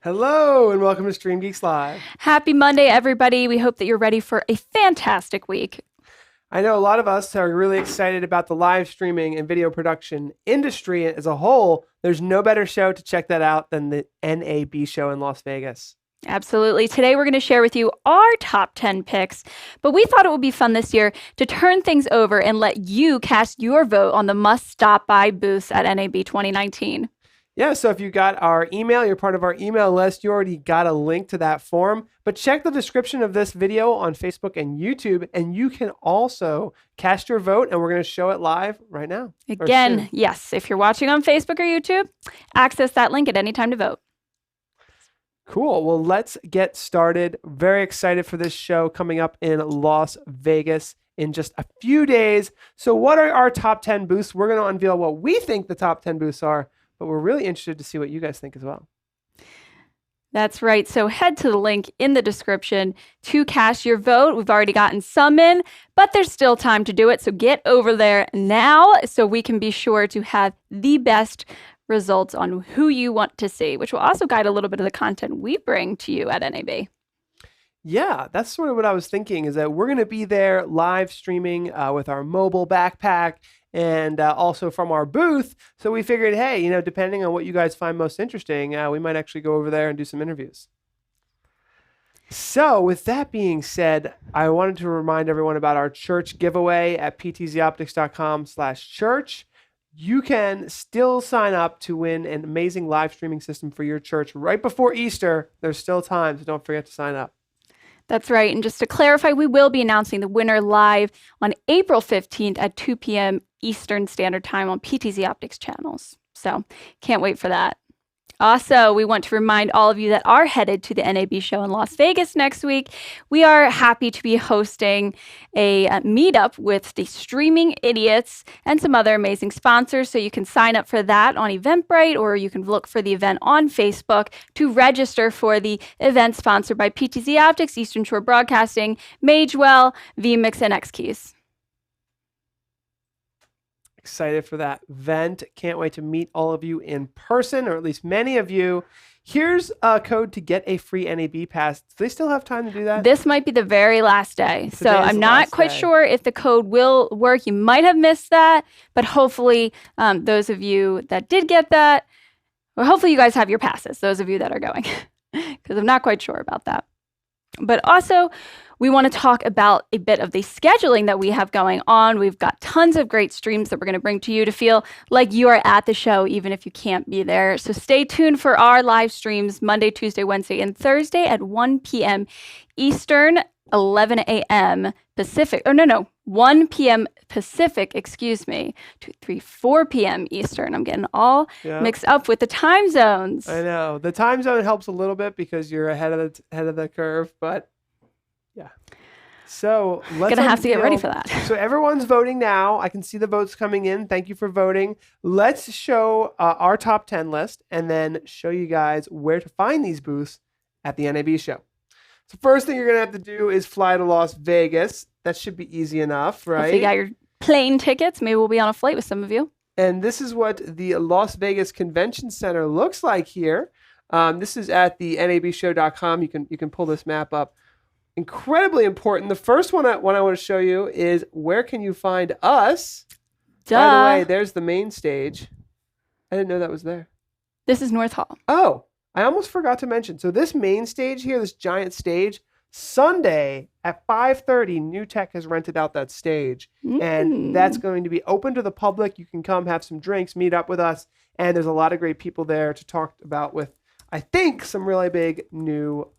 Hello and welcome to StreamGeeks Live. Happy Monday, everybody. We hope that you're ready for a fantastic week. I know a lot of us are really excited about the live streaming and video production industry as a whole. There's no better show to check that out than the NAB Show in Las Vegas. Absolutely. Today, we're going to share with you our top 10 picks, but we thought it would be fun this year to turn things over and let you cast your vote on the must-stop-by booths at NAB 2019. Yeah, so if you got our email, you're part of our email list, you already got a link to that form. But check the description of this video on Facebook and YouTube, and you can also cast your vote, and we're going to show it live right now. Again, yes, if you're watching on Facebook or YouTube, access that link at any time to vote. Cool. Well, let's get started. Very excited for this show coming up in Las Vegas in just a few days. So what are our top 10 booths? We're going to unveil what we think the top 10 booths are, but we're really interested to see what you guys think as well. That's right. So head to the link in the description to cast your vote. We've already gotten some in, but there's still time to do it. So get over there now so we can be sure to have the best results on who you want to see, which will also guide a little bit of the content we bring to you at NAB. Yeah, that's sort of what I was thinking, is that we're going to be there live streaming with our mobile backpack and also from our booth. So we figured, hey, depending on what you guys find most interesting, we might actually go over there and do some interviews. So with that being said, I wanted to remind everyone about our church giveaway at ptzoptics.com/church. You can still sign up to win an amazing live streaming system for your church right before Easter. There's still time, so don't forget to sign up. That's right. And just to clarify, we will be announcing the winner live on April 15th at 2 p.m. Eastern Standard Time on PTZ Optics channels. So can't wait for that. Also, we want to remind all of you that are headed to the NAB show in Las Vegas next week. We are happy to be hosting a meetup with the Streaming Idiots and some other amazing sponsors. So you can sign up for that on Eventbrite, or you can look for the event on Facebook to register for the event sponsored by PTZ Optics, Eastern Shore Broadcasting, Magewell, VMix, and X-Keys. Excited for that event. Can't wait to meet all of you in person, or at least many of you. Here's a code to get a free NAB pass. Do they still have time to do that? This might be the very last day. So I'm not quite sure if the code will work. You might have missed that, but hopefully those of you that did get that, or hopefully you guys have your passes, those of you that are going, because I'm not quite sure about that. But also, we want to talk about a bit of the scheduling that we have going on. We've got tons of great streams that we're going to bring to you to feel like you are at the show, even if you can't be there. So stay tuned for our live streams Monday, Tuesday, Wednesday, and Thursday at 1 p.m. Eastern, 11 a.m. Pacific. 1 p.m. Pacific, 4 p.m. Eastern. I'm getting all mixed up with the time zones. I know. The time zone helps a little bit because you're ahead of the curve, but yeah. So let's gonna have to get ready for that. So everyone's voting now. I can see the votes coming in. Thank you for voting. Let's show our top 10 list and then show you guys where to find these booths at the NAB show. So first thing you're gonna have to do is fly to Las Vegas. That should be easy enough, right? If you got your plane tickets, maybe we'll be on a flight with some of you. And this is what the Las Vegas Convention Center looks like here. This is at the nabshow.com. You can pull this map up. Incredibly important. The first one I want to show you is where can you find us? Duh. By the way, there's the main stage. I didn't know that was there. This is North Hall. Oh, I almost forgot to mention. So this main stage here, this giant stage, Sunday at 5:30, New Tech has rented out that stage. And that's going to be open to the public. You can come have some drinks, meet up with us. And there's a lot of great people there to talk about with, I think, some really big new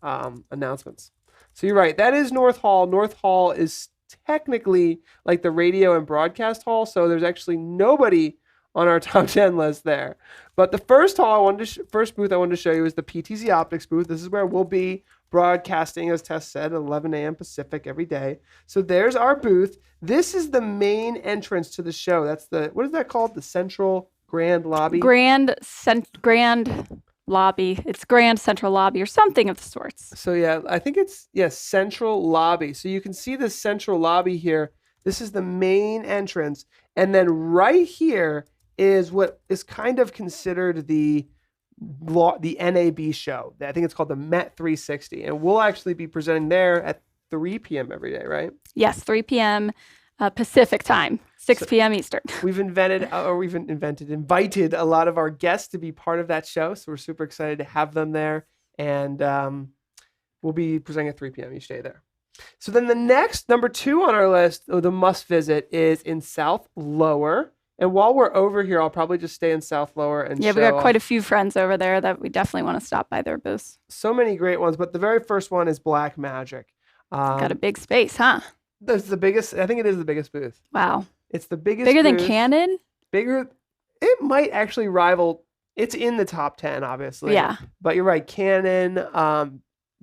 announcements. So you're right. That is North Hall. North Hall is technically like the radio and broadcast hall. So there's actually nobody on our top 10 list there. But the first first booth I wanted to show you is the PTZ Optics booth. This is where we'll be broadcasting, as Tess said, at 11 a.m. Pacific every day. So there's our booth. This is the main entrance to the show. That's what is that called? The Central Grand Lobby? Grand Lobby. It's Grand Central Lobby or something of the sorts. So yeah, I think it's, Central Lobby. So you can see the Central Lobby here. This is the main entrance. And then right here is what is kind of considered the the NAB show. I think it's called the Met 360. And we'll actually be presenting there at 3 p.m. every day, right? Yes, 3 p.m. Pacific time, 6 p.m. Eastern. We've invited a lot of our guests to be part of that show. So we're super excited to have them there. And we'll be presenting at 3 p.m. each day there. So then the next, number 2 on our list, the must visit, is in South Lower. And while we're over here, I'll probably just stay in South Lower and we got quite a few friends over there that we definitely want to stop by their booths. So many great ones, but the very first one is Black Magic. Got a big space, huh? That's the biggest. I think it is the biggest booth. Wow. It's the biggest. Bigger booth. Than Canon? Bigger. It might actually rival. It's in the top 10, obviously. Yeah. But you're right. Canon,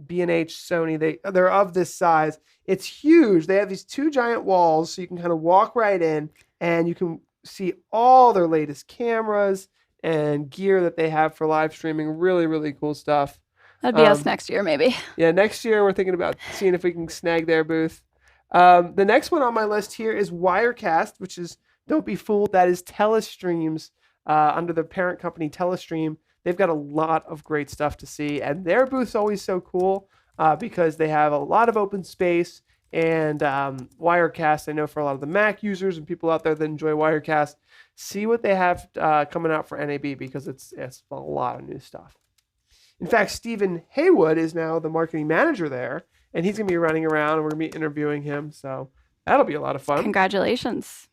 B&H, Sony, they're of this size. It's huge. They have these 2 giant walls, so you can kind of walk right in, and you can see all their latest cameras and gear that they have for live streaming. Really, really cool stuff. That'd be us next year, maybe. Yeah, next year we're thinking about seeing if we can snag their booth. The next one on my list here is Wirecast, which is, don't be fooled, that is Telestream's under the parent company Telestream. They've got a lot of great stuff to see, and their booth's always so cool because they have a lot of open space. And Wirecast, I know for a lot of the Mac users and people out there that enjoy Wirecast, see what they have coming out for NAB because it's a lot of new stuff. In fact, Stephen Haywood is now the marketing manager there, and he's going to be running around, and we're going to be interviewing him. So that'll be a lot of fun. Congratulations.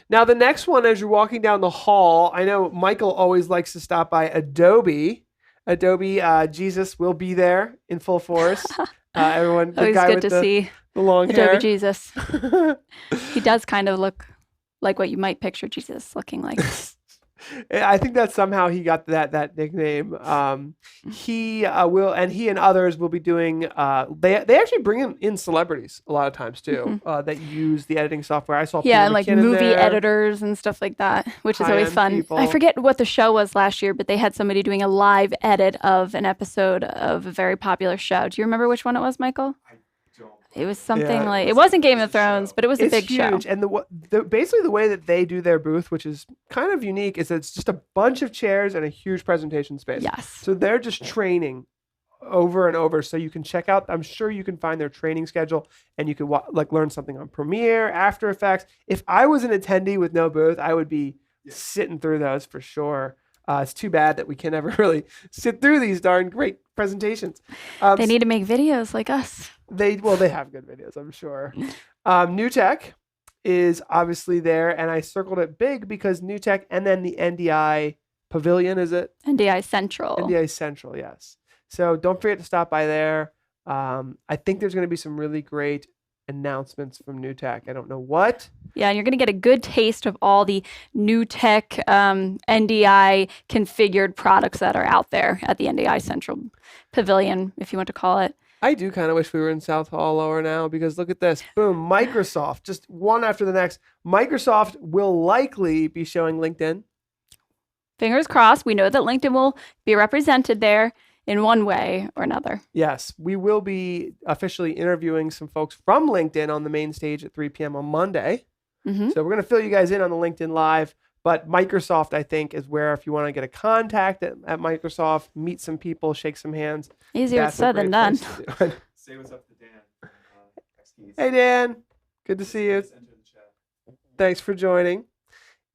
Now, the next one, as you're walking down the hall, I know Michael always likes to stop by Adobe. Adobe Jesus will be there in full force. Everyone, the always guy good with to see the long Adobe hair. Jesus. He does kind of look like what you might picture Jesus looking like. I think that somehow he got that nickname. He will, and he and others will be doing. They actually bring in celebrities a lot of times too that use the editing software. I saw and like movie editors and stuff like that, which is always fun. People. I forget what the show was last year, but they had somebody doing a live edit of an episode of a very popular show. Do you remember which one it was, Michael? It was something like, it wasn't Game of Thrones, but it was a big show. And basically the way that they do their booth, which is kind of unique, is that it's just a bunch of chairs and a huge presentation space. Yes. So they're just training over and over. So you can check out, I'm sure you can find their training schedule and you can learn something on Premiere, After Effects. If I was an attendee with no booth, I would be sitting through those for sure. It's too bad that we can never really sit through these darn great presentations. They need to make videos like us. They have good videos, I'm sure. New Tech is obviously there, and I circled it big because New Tech and then the NDI Pavilion, is it? NDI Central. NDI Central, yes. So don't forget to stop by there. I think there's going to be some really great announcements from New Tech. I don't know what. Yeah, and you're going to get a good taste of all the New Tech NDI configured products that are out there at the NDI Central Pavilion, if you want to call it. I do kind of wish we were in South Hall Lower now because look at this. Boom, Microsoft, just one after the next. Microsoft will likely be showing LinkedIn. Fingers crossed. We know that LinkedIn will be represented there in one way or another. Yes, we will be officially interviewing some folks from LinkedIn on the main stage at 3 p.m. on Monday. Mm-hmm. So we're going to fill you guys in on the LinkedIn Live. But Microsoft, I think, is where if you want to get a contact at Microsoft, meet some people, shake some hands. Easier said than done. Say what's up to Dan. Hey, Dan. Good to see you. Thanks for joining.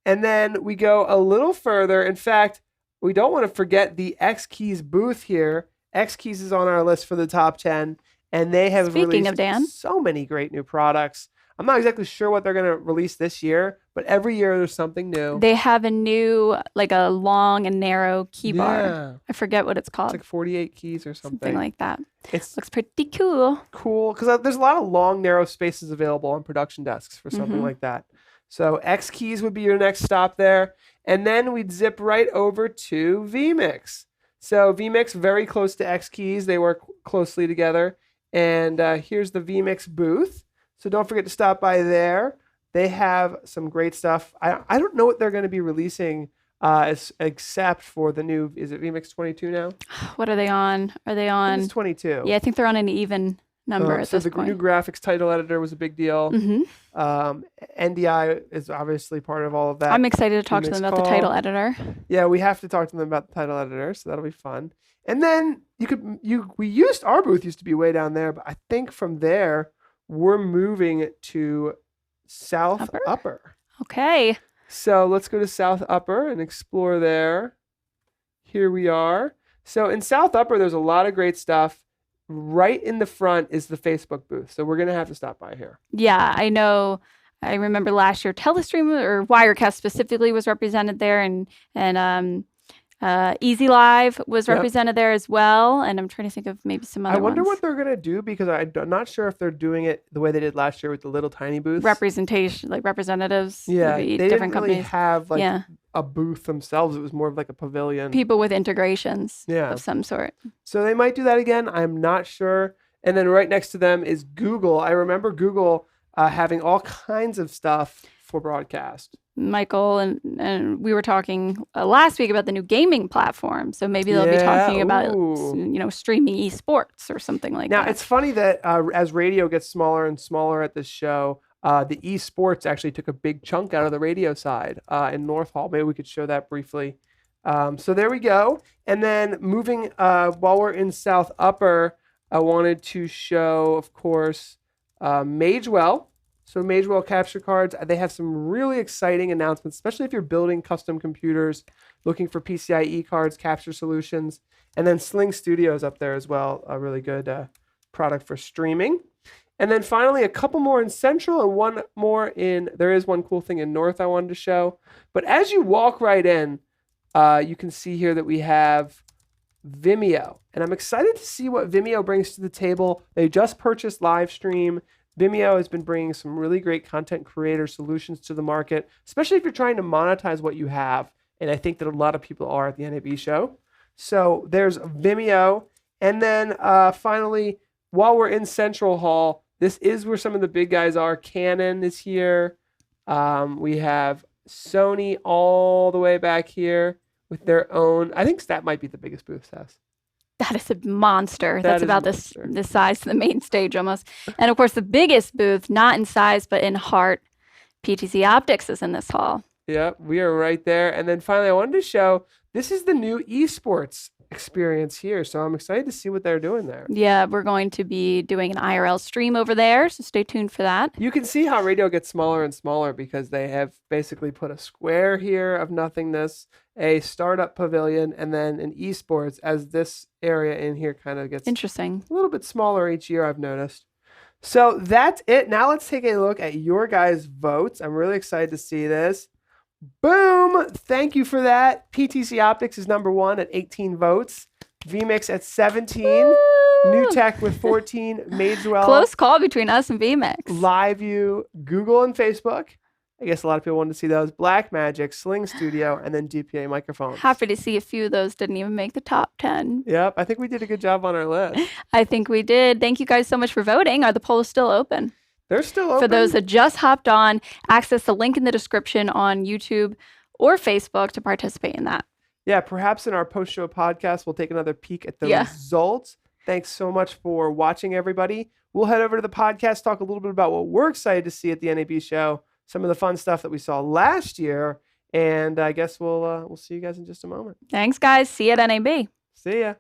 And then we go a little further. In fact, we don't want to forget the X-Keys booth here. X-Keys is on our list for the top 10. And they have released so many great new products. I'm not exactly sure what they're going to release this year, but every year there's something new. They have a new, like a long and narrow key bar. Yeah. I forget what it's called. It's like 48 keys or something. Something like that. It looks pretty cool. Cool, because there's a lot of long, narrow spaces available on production desks for something like that. So X-Keys would be your next stop there. And then we'd zip right over to VMix. So VMix, very close to X-Keys. They work closely together. And here's the VMix booth. So don't forget to stop by there. They have some great stuff. I don't know what they're going to be releasing except for the new, is it VMix 22 now? What are they on? Are they on? It's 22. Yeah, I think they're on an even number at so this the point. new graphics title editor was a big deal. NDI is obviously part of all of that. I'm excited to talk to VMix them about the title editor. Yeah, we have to talk to them about the title editor, so that'll be fun. And then our booth used to be way down there, but I think from there we're moving to South Upper. Okay. So let's go to South Upper and explore there. Here we are. So in South Upper, there's a lot of great stuff. Right in the front is the Facebook booth. So we're going to have to stop by here. Yeah, I know. I remember last year Telestream or Wirecast specifically was represented there, and Easy Live was represented there as well. And I'm trying to think of maybe some other I wonder ones. what they're going to do, because I'm not sure if they're doing it the way they did last year with the little tiny booths. Representation, like representatives. Yeah, maybe they different didn't really companies. have a booth themselves. It was more of like a pavilion. People with integrations Yeah. of some sort. So they might do that again. I'm not sure. And then right next to them is Google. I remember Google having all kinds of stuff for broadcast. Michael and we were talking last week about the new gaming platform. So maybe they'll be talking about, streaming esports or something like that. Now, it's funny that as radio gets smaller and smaller at this show, the esports actually took a big chunk out of the radio side in North Hall. Maybe we could show that briefly. So there we go. And then moving, while we're in South Upper, I wanted to show, of course, Magewell. So Magewell Capture Cards, they have some really exciting announcements, especially if you're building custom computers, looking for PCIe cards, capture solutions. And then Sling Studios up there as well, a really good product for streaming. And then finally, a couple more in Central and one more there is one cool thing in North I wanted to show. But as you walk right in, you can see here that we have Vimeo. And I'm excited to see what Vimeo brings to the table. They just purchased Livestream. Vimeo has been bringing some really great content creator solutions to the market, especially if you're trying to monetize what you have. And I think that a lot of people are at the NAB show. So there's Vimeo. And then finally, while we're in Central Hall, this is where some of the big guys are. Canon is here. We have Sony all the way back here with their own. I think that might be the biggest booth, Seth. That is a monster. That's about the size of the main stage almost. And of course, the biggest booth, not in size, but in heart, PTC Optics is in this hall. Yep, we are right there. And then finally, I wanted to show, this is the new esports experience here. So I'm excited to see what they're doing there. Yeah, we're going to be doing an IRL stream over there. So stay tuned for that. You can see how radio gets smaller and smaller because they have basically put a square here of nothingness, a startup pavilion, and then an esports, as this area in here kind of gets interesting, a little bit smaller each year, I've noticed. So that's it. Now let's take a look at your guys' votes. I'm really excited to see this. Boom! Thank you for that. PTC Optics is number 1 at 18 votes. VMix at 17. Woo! New Tech with 14. Magewell. Close call between us and VMix. LiveView, Google, and Facebook. I guess a lot of people wanted to see those. Blackmagic, Sling Studio, and then DPA microphones. Happy to see a few of those didn't even make the top 10. Yep, I think we did a good job on our list. I think we did. Thank you guys so much for voting. Are the polls still open? They're still open. For those that just hopped on, access the link in the description on YouTube or Facebook to participate in that. Yeah, perhaps in our post-show podcast, we'll take another peek at the results. Thanks so much for watching, everybody. We'll head over to the podcast, talk a little bit about what we're excited to see at the NAB show, some of the fun stuff that we saw last year, and I guess we'll see you guys in just a moment. Thanks, guys. See you at NAB. See ya.